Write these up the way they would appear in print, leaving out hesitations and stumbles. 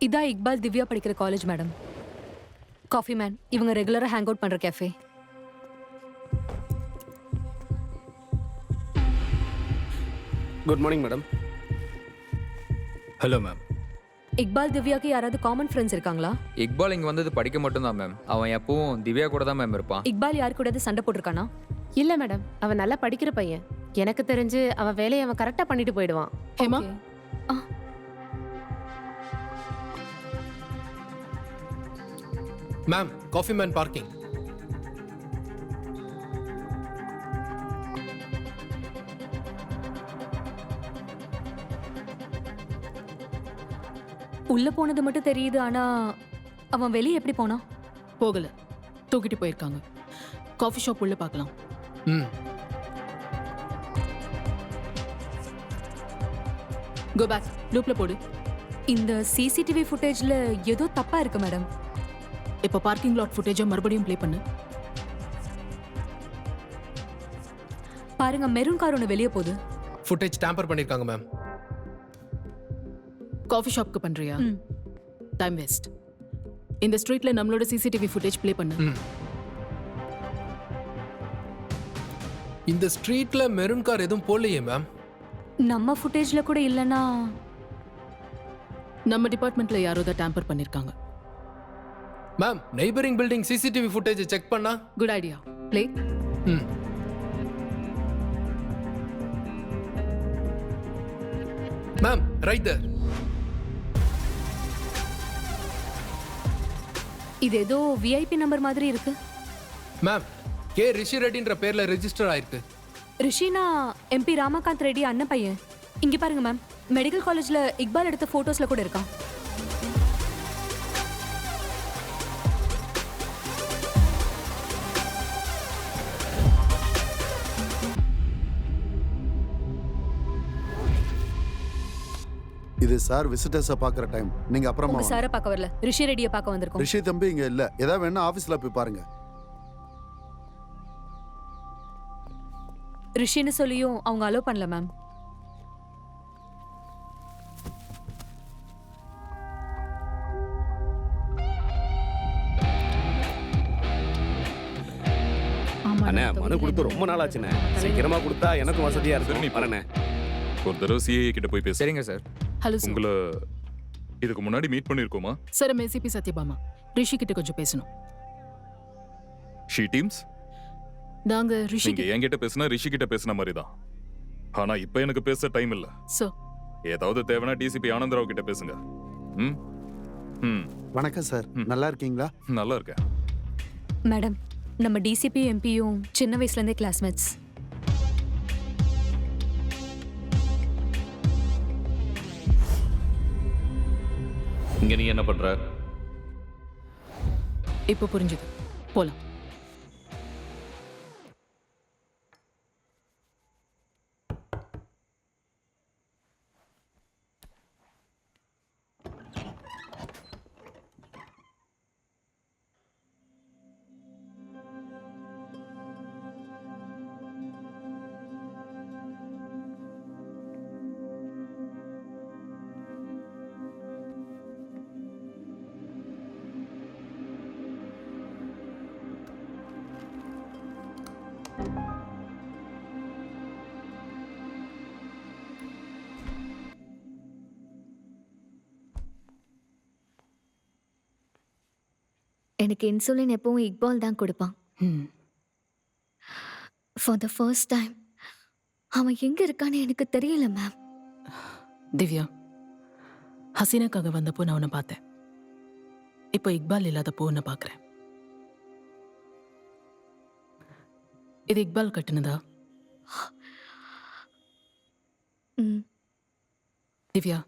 இதான் இக்பால் திவ்யா படிக்கிற college madam. Coffee man இவங்க ரெகுலரா ஹேங் அவுட் பண்ற cafe. Good morning madam. Hello ma'am. Iqbal திவ்யாக்கு யாராவது காமன் ஃப்ரெண்ட்ஸ் இருக்காங்களா? இக்பால் இங்க வந்தது படிக்க மட்டும்தான் மேம். அவன் எப்பவும் திவ்யா கூட தான் மேம் இருப்பான். இக்பால் யார் கூடயாவது சண்டை போட்டிருக்கானா? இல்ல மேடம், அவன் நல்லா படிக்கிற பையன். எனக்கு தெரிஞ்சு அவன் வேலையை அவன் கரெக்டா பண்ணிட்டு போயிடுவான். Hema, Okay. Ma'am, coffee man parking. உள்ள போனது மட்டும் தெரியுது, ஆனா அவன் வெளியே எப்படி போனான்? போகல, தூக்கிட்டு போயிருக்காங்க. காஃபி ஷாப் உள்ள பார்க்கலாம். ம். கோ பேக், லூப்ல போடு. இந்த சிசிடிவி ஃபுட்டேஜ்ல ஏதோ தப்பா இருக்கு மேடம். இப்போ பார்க்கிங் லாட் ஃபுட்டேஜை மறுபடியும் ப்ளே பண்ணு. பாருங்க, மெரூன் கார் ஒன்று வெளியே போகுது. ஃபுட்டேஜ் டேம்பர் பண்ணிருக்காங்க மேம். காஃபி ஷாப்க்கு பண்றியா? ம். Time waste. இந்த ஸ்ட்ரீட்ல நம்மளோட சிசிடிவி ஃபுட்டேஜ் ப்ளே பண்ணு. ம். இந்த ஸ்ட்ரீட்ல மெரூன் கார் எதுவும் போடலையே மேம். நம்ம ஃபுட்டேஜ்ல கூட இல்லைன்னா நம்ம டிபார்ட்மெண்ட்ல யாரோ தான் டேம்பர் பண்ணிருக்காங்க. Ma'am, neighbouring building CCTV footage check பண்ணா? Good idea. Play. Hmm. Ma'am, right there. இது ஏதோ விஐபி நம்பர் மாதிரி இருக்கு. மேம், கே ரிஷி ரெட்டின்ற பேர்ல ரெஜிஸ்டர் ஆயிருக்கு. ரிஷினா எம்பி ராமகாந்த் ரெட்டி அண்ணன் பையன். இங்க பாருங்க மேம், மெடிக்கல் காலேஜ்ல இக்பால் எடுத்த போட்டோஸ்ல கூட இருக்கான். இது சார் விசிட்டர்ஸை பார்க்குற டைம். நீங்க அப்புறமா உங்க வாங்க. சாரை பார்க்க வரல, ரிஷி ரெட்டியை பார்க்க வந்திருக்கோம். ரிஷி தம்பி இங்க இல்ல. ஏதாவது வேணா ஆபீஸ்ல போய் பாருங்க. ரிஷின்னு சொல்லியும் அவங்க அலோ பண்ணல மேம். அண்ணே, மனு கொடுத்து ரொம்ப நாள் ஆச்சுண்ணே. சீக்கிரமா கொடுத்தா எனக்கும் வசதியா இருக்கும். வரண்ணே. ஒரு தடவை சிஏ கிட்ட போய் பேச. சரிங்க சார். Hello sir. உங்களை இதுக்கு முன்னாடி மீட் பண்ணிருக்கோமா? Sir, MACP Sathyabama. ரிஷி கிட்ட கொஞ்சம் பேசணும். She teams. நாங்க ரிஷி நீங்க என்கிட்ட பேசினா ரிஷி கிட்ட பேசின மாதிரி தான். ஆனா இப்ப எனக்கு பேச டைம் இல்ல. சார். ஏதாவது தேவைன்னா டிசிபி ஆனந்தராவ் கிட்ட பேசுங்க. ம் ம் வணக்கம் சார், நல்லா இருக்கீங்களா? நல்லா இருக்கேன். மேடம், நம்ம டிசிபி எம்பியும் சின்ன வயசுல இருந்தே கிளாஸ்மேட்ஸ். இங்க நீ என்ன பண்ற? இப்போ புரிஞ்சுது. போலாம். எனக்கு இன்சுலின் எப்பவும் இக்பால் தான் கொடுப்பான். ஃபார் த ஃபர்ஸ்ட் டைம் அவன் எங்க இருக்கான்னு எனக்கு தெரியல மேம். திவ்யா, ஹசீனாக்காக வந்தப்போ நான் உன்னை பார்த்தேன். இப்போ இக்பால் இல்லாதப்போ உன்னை பார்க்குறேன். இது இக்பால் கட்டுனதா? ம். திவ்யா,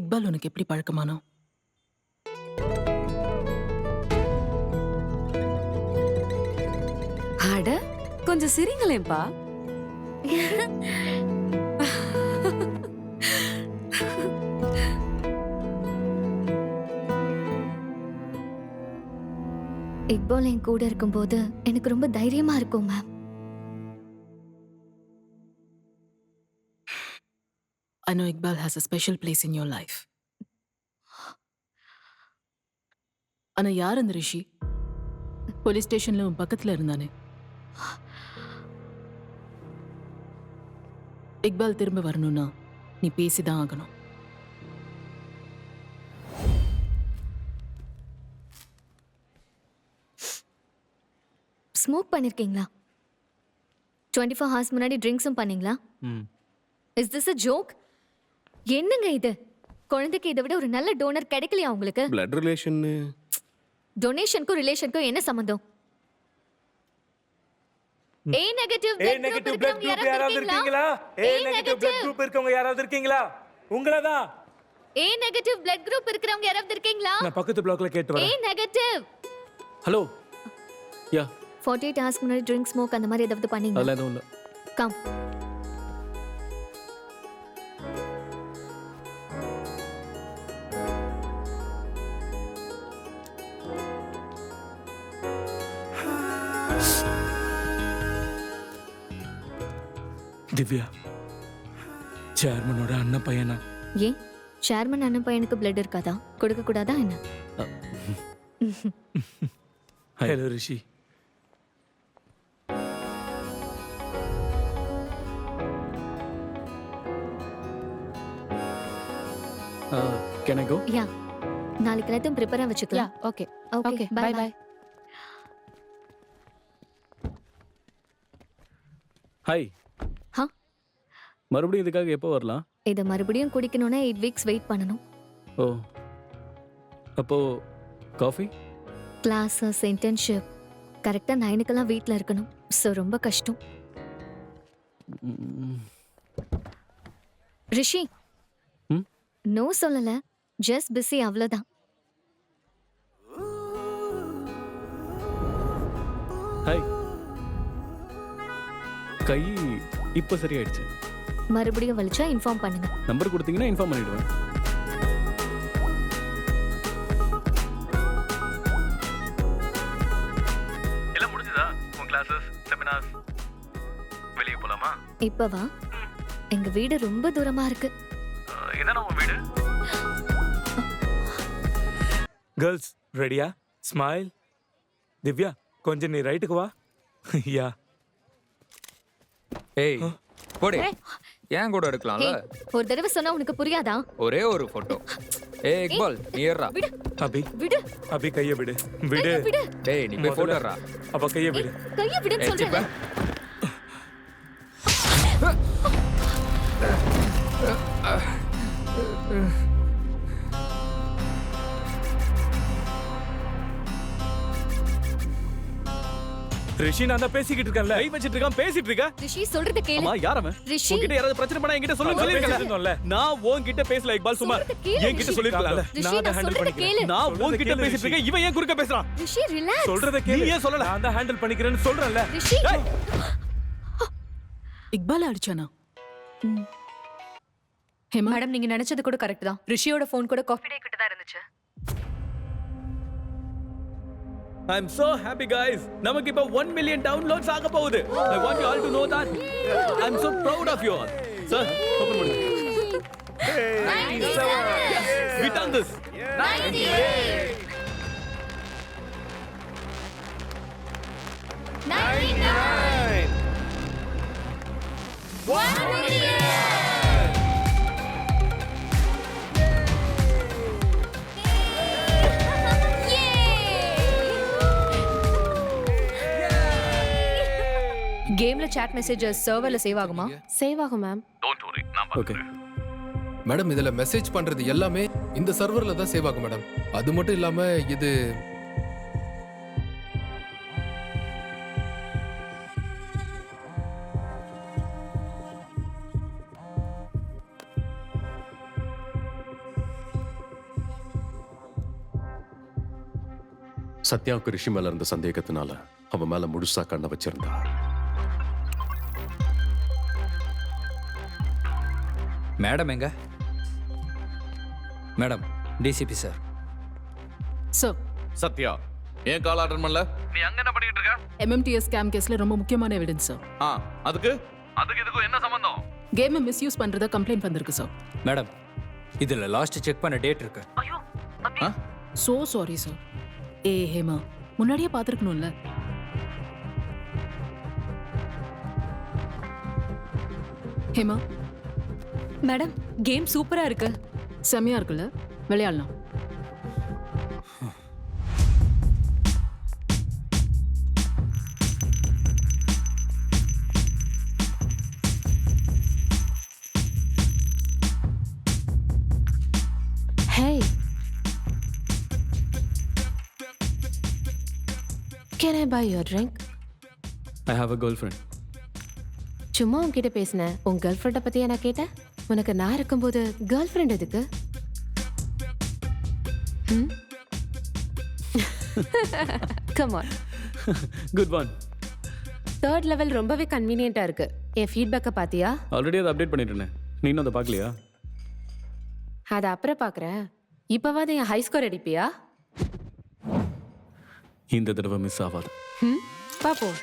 இக்பால் உனக்கு எப்படி பழக்கமானோ? அட, கொஞ்சம் சிரிங்களேப்பா. இக்பால் என் கூட இருக்கும்போது எனக்கு ரொம்ப தைரியமா இருக்கும் ma'am. I know Iqbal has a special place in your life. ஆனா யார் அந்த ரிஷி? போலீஸ் ஸ்டேஷன்ல உன் பக்கத்துல இருந்தானே. இக்பால் திரும்ப வரணும்னா நீ பேசிதான் ஆகணும். ஸ்மோக் பண்ணிருக்கீங்களா? 24 hours முன்னாடி ட்ரிங்க்ஸும் பண்ணீங்களா? Is this a joke? என்னங்க இது? குழந்தைக்கு இதை விட ஒரு நல்ல டோனர் கிடைக்கலையா உங்களுக்கு? Blood relation. டொனேஷனுக்கும் ரிலேஷனுக்கும் என்ன சம்பந்தம்? ஏ நெகட்டிவ் பிளட் குரூப் யாராவது இருக்கீங்களா? ஏ நெகட்டிவ் பிளட் குரூப் இருக்கவங்க யாராவது இருக்கீங்களா? உங்களதான். ஏ நெகட்டிவ் பிளட் குரூப் இருக்கிறவங்க யாராவது இருக்கீங்களா? நான் பக்கத்து பிளாக்ல கேட்டு வரேன். ஏ நெகட்டிவ். ஹலோ. யா. 48 hours முன்னாடி ட்ரிங்க் ஸ்மோக் அந்த மாதிரி ஏதாவது பண்ணீங்களா? அதெல்லாம் எதுவும் இல்ல. கம். திவ்யா, சேர்மனோட அண்ணன் பையனா? ஏன் சேர்மன் அண்ணன் பையனுக்கு பிளட் இருக்காதா? கொடுக்க கூடாதா என்ன? Hello Rishi. Can I go? Yeah. நாளைக்கு எல்லாத்தையும் ப்ரிப்பேரா வச்சுக்கலாம். Okay okay bye bye. Hi. ஹா. மறுபடியும் இதுக்காக எப்போ வரலாம்? இதை மறுபடியும் குடிக்கணும்னா 8 weeks வெயிட் பண்ணணும். ஓ. அப்போ காஃபி? கிளாஸஸ், இன்டர்ன்ஷிப் கரெக்டாக 9க்கெல்லாம் வீட்டில் இருக்கணும். ஸோ ரொம்ப கஷ்டம். ரிஷி நோ சொல்லல, ஜஸ்ட் பிஸி அவ்வளோதான். ஹாய். கை இப்போ சரியாயிடுச்சு. மறுபடியும் வலிச்சா இன்ஃபார்ம் பண்ணுங்க. நம்பர் கொடுத்தீங்கன்னா இன்ஃபார்ம் பண்ணிடுவேன். எல்லாம் முடிஞ்சதா? உன் கிளாஸஸ், செமினார்ஸ் வெளியே போலாமா? இப்போ வா. எங்க வீடு ரொம்ப தூரமா இருக்கு. இதான உன் வீடு? கேர்ள்ஸ் ரெடியா? ஸ்மைல். திவ்யா கொஞ்சம் நீ ரைட்டுக்கு வா. யா. ஏய் போடு. ஏன் கூட எடுக்கலாம்ல? ஒரு தடவை சொன்னா உனக்கு புரியாதா? ஒரே ஒரு போட்டோ. ஏய் இக்பால் நீ ஏறா. விடு அபி விடு அபி கையை விடு. விடு. கையை விடு. டேய் நீ போய் போட்டோ எடுறா. அப்ப கையை விடு. கையை விடுன்னு சொல்றேன். ரிஷி நான் தான் பேசிக்கிட்டு இருக்கேன்ல. கை வச்சிட்டு இருக்கான், பேசிட்டு இருக்க. ரிஷி சொல்றத கேளு. அம்மா யார் அவன்? ரிஷி உன்கிட்ட யாராவது பிரச்சனை பண்ணா என்கிட்ட சொல்லுங்க. நான் உன்கிட்ட பேசல இக்பால், சும்மா என்கிட்ட சொல்லிருக்கல. நான் தான் ஹேண்டில் பண்ணிக்கிறேன். நான் உன்கிட்ட பேசிட்டு இருக்கேன், இவன் ஏன் குறுக்க பேசுறான்? ரிஷி ரிலாக்ஸ். சொல்றத கேளு. நீ ஏன் சொல்லல? நான் தான் ஹேண்டில் பண்ணிக்கிறேன்னு சொல்றேன்ல. ரிஷி இக்பால் அடிச்சானா? ஹேமா மேடம் நீங்க நினைச்சது கூட கரெக்ட் தான். ரிஷியோட ஃபோன் கூட காஃபி டே கிட்ட தான் இருந்துச்சு. I am so happy guys. நமக்கு இப்ப 1 million downloads ஆக போகுது. I want you all to know that. I am so proud of you all. Sir, open பண்ணுங்க. Yes, we done this. 98. 99. 1 million. கேம்ல சாட் மெசேஜஸ் சர்வர்ல சேவ் ஆகுமா? Save ஆகும் ma'am. Okay. Madam இதுல message பண்றது எல்லாமே இந்த சர்வர்ல தான் சேவ் ஆகும் மேடம். அது மட்டும் இல்லாம இது சத்யாவுக்கு ரிஷி மேல இருந்த சந்தேகத்தினால அவன் மேல முழுசா கண்ண வச்சிருந்தா. மேடம் எங்க? Madam DCP sir. Sir Sathya ஏன் கால் அட்டெண்ட் பண்ணல? நீ அங்க என்ன பண்ணிட்டு இருக்க? MMTS ஸ்கேம் கேஸ்ல ரொம்ப முக்கியமான எவிடன்ஸ் சார். அதுக்கு இதுக்கும் என்ன சம்பந்தம்? கேமை மிஸ்யூஸ் பண்றதா கம்ப்ளைண்ட் வந்திருக்கு சார். மேடம் இதுல லாஸ்ட் செக் பண்ண டேட் இருக்கு. So sorry sir. ஹேமா முன்னாடியே பார்த்துருக்கணும்ல. ஹேமா மேடம் கேம் சூப்பரா இருக்கு. செம்மையா இருக்குல்ல, விளையாடலாம். Hey. Can I buy your drink? I have a girlfriend. சும்மா உன்கிட்ட பேசினேன். உன் கேர்ள் ஃப்ரெண்டை பத்தியா நான் கேட்டேன்? உனக்கு நான் இருக்கும்போது கேர்ள் ஃப்ரெண்ட் எதுக்கு? Come on. Good one. Third level ரொம்பவே கன்வீனியன்ட்டா இருக்கு. என் ஃபீட்பேக்கை பாத்தியா? ஆல்ரெடி அதை அப்டேட் பண்ணிட்டேன். நீ இன்னும் அதை பார்க்கலையா? அதை அப்புறம் பார்க்குறேன். இப்போவாது என் ஹை ஸ்கோர் அடிப்பியா? இந்த தடவை மிஸ் ஆகாது. பார்ப்போம்.